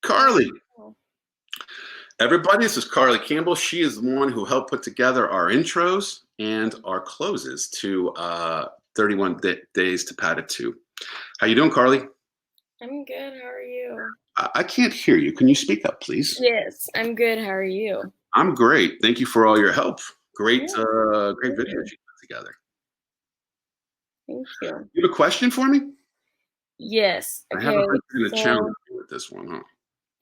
Karli. Oh, Everybody, this is Karli Campbell. She is the one who helped put together our intros and our closes to 31 Days to Padded 2. How you doing, Karli? I'm good. How are you? I can't hear you. Can you speak up, please? Yes, I'm good. How are you? I'm great. Thank you for all your help. Great, Yeah, great thank videos you. you put together. Thank you. You have a question for me? Yes. I have a Okay. hunch you're gonna So, challenge me with this one, huh?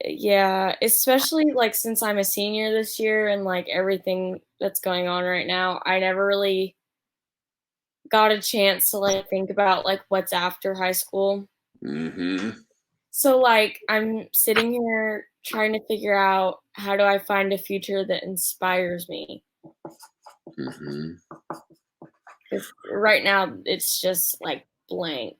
yeah, especially like since I'm a senior this year and like everything that's going on right now, I never really got a chance to like think about like what's after high school. Mm-hmm. So, like, I'm sitting here trying to figure out how do I find a future that inspires me? Mm-hmm. Because right now it's just like blank.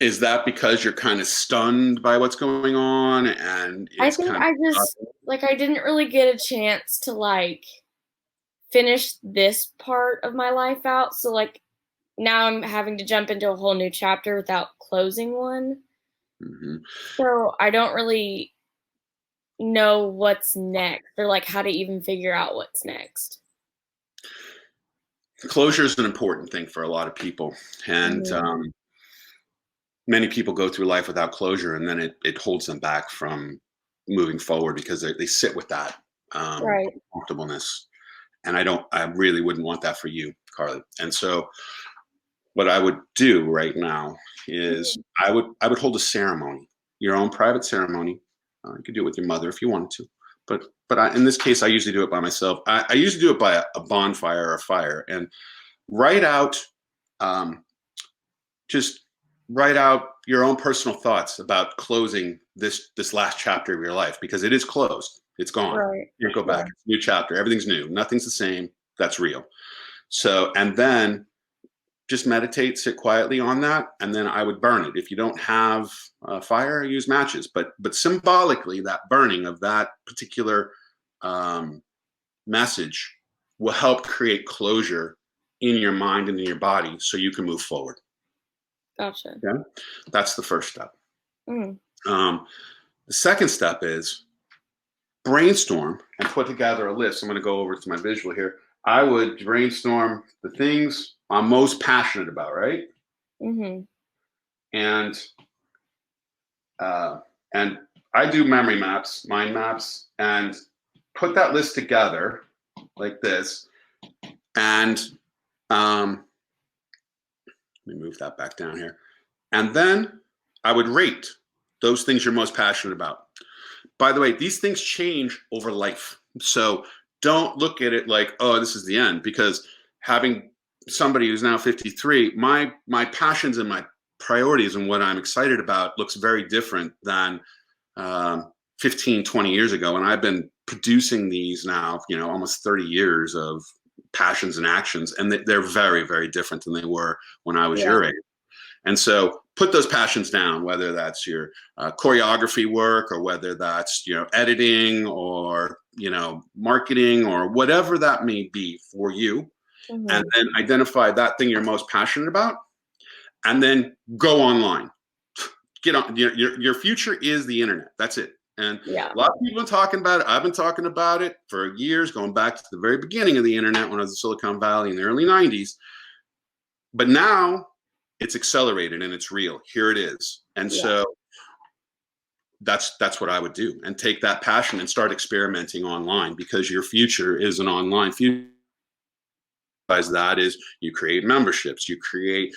Is that because you're kind of stunned by what's going on and I it's think kind I of just like I didn't really get a chance to like finish this part of my life out. So like now I'm having to jump into a whole new chapter without closing one. mm-hmm. So I don't really know what's next or like how to even figure out what's next. Closure is an important thing for a lot of people, and Mhm. many people go through life without closure, and then it holds them back from moving forward because they sit with that Right. comfortableness. And I really wouldn't want that for you, Karli. And so what I would do right now is Mhm. I would hold a ceremony, your own private ceremony. You could do it with your mother if you wanted to, but in this case, I usually do it by myself. I usually do it by a bonfire or a fire, and write out um, just write out your own personal thoughts about closing this last chapter of your life, because it is closed. It's gone. Right. You can't go Yeah. back. It's a new chapter. Everything's new. Nothing's the same. That's real. So, and then just meditate, sit quietly on that, and then I would burn it. If you don't have fire, use matches. But symbolically, that burning of that particular um, message will help create closure in your mind and in your body, so you can move forward. Gotcha. Yeah, that's the first step. Mm. Um, the second step is brainstorm and put together a list. I'm going to go over to my visual here. I would brainstorm the things I'm most passionate about, right? Mhm. And uh, and I do memory maps, mind maps, and put that list together like this. And let me move that back down here. And then I would rate those things you're most passionate about. By the way, these things change over life. So don't look at it like, oh, this is the end, because having somebody who's now 53, my passions and my priorities and what I'm excited about looks very different than um, 15, 20 years ago. And I've been producing these now, almost 30 years of passions and actions. And they're very, very different than they were when I was Yeah. your age. And so put those passions down, whether that's your choreography work, or whether that's, editing, or, marketing, or whatever that may be for you. And Mhm. then identify that thing you're most passionate about, and then go online. Get on. Your future is the internet. That's it. And Yeah. a lot of people have been talking about it. I've been talking about it for years, going back to the very beginning of the internet when I was in Silicon Valley in the early 90s. But now it's accelerated and it's real. Here it is. And Yeah. so that's what I would do, and take that passion and start experimenting online, because your future is an online future. That is, you create memberships, you create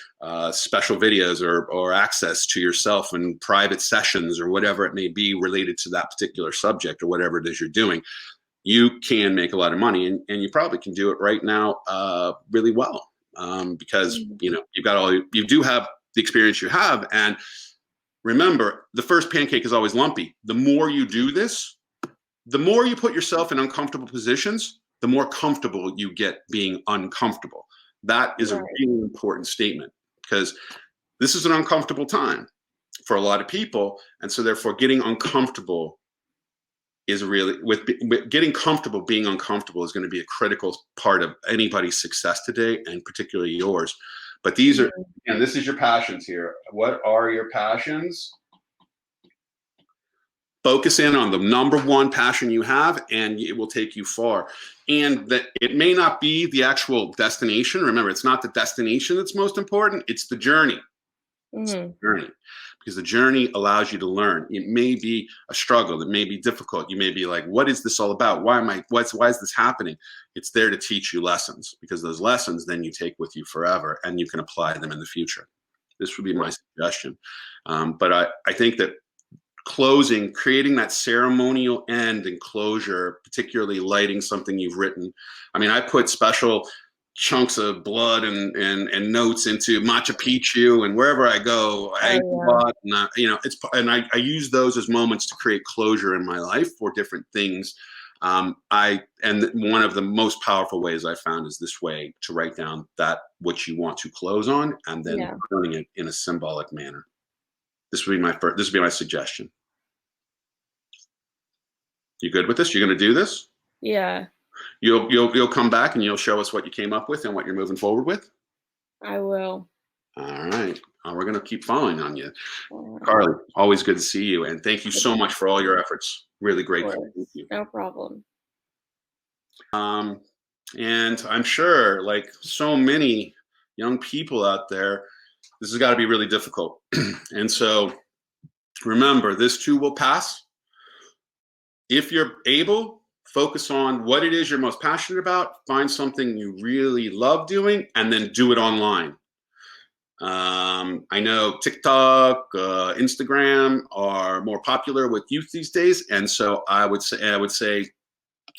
special videos, or access to yourself in private sessions, or whatever it may be related to that particular subject, or whatever it is you're doing. You can make a lot of money, and you probably can do it right now really well, because Mhm. you do have the experience you have. And remember, the first pancake is always lumpy. The more you do this, the more you put yourself in uncomfortable positions, the more comfortable you get being uncomfortable. That is a Right. really important statement, because this is an uncomfortable time for a lot of people. And so therefore, getting uncomfortable is really, with getting comfortable being uncomfortable, is going to be a critical part of anybody's success today, and particularly yours. But these are, Mhm. and this is your passions here. What are your passions? Focus in on the number one passion you have, and it will take you far. And that it may not be the actual destination. Remember, it's not the destination that's most important. It's the journey. It's the journey. Because the journey allows you to learn. It may be a struggle. It may be difficult. You may be like, what is this all about? Why is this happening? It's there to teach you lessons, because those lessons then you take with you forever, and you can apply them in the future. This would be my suggestion. But I think that creating that ceremonial end and closure, particularly lighting something you've written. I mean, I put special chunks of blood and notes into Machu Picchu, and wherever I go, I use those as moments to create closure in my life for different things. And one of the most powerful ways I found is this way to write down that what you want to close on, and then turning it in a symbolic manner. This would be my suggestion. You good with this? You're going to do this? Yeah. You'll come back and you'll show us what you came up with and what you're moving forward with? I will. All right. We're going to keep following on you. Karli, always good to see you. And thank you so much for all your efforts. Really grateful. Thank you. No problem. And I'm sure, like so many young people out there, this has got to be really difficult. And so remember, this too will pass. If you're able, focus on what it is you're most passionate about, find something you really love doing, and then do it online. I know TikTok, Instagram are more popular with youth these days. And so I would say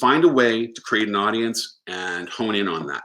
find a way to create an audience and hone in on that.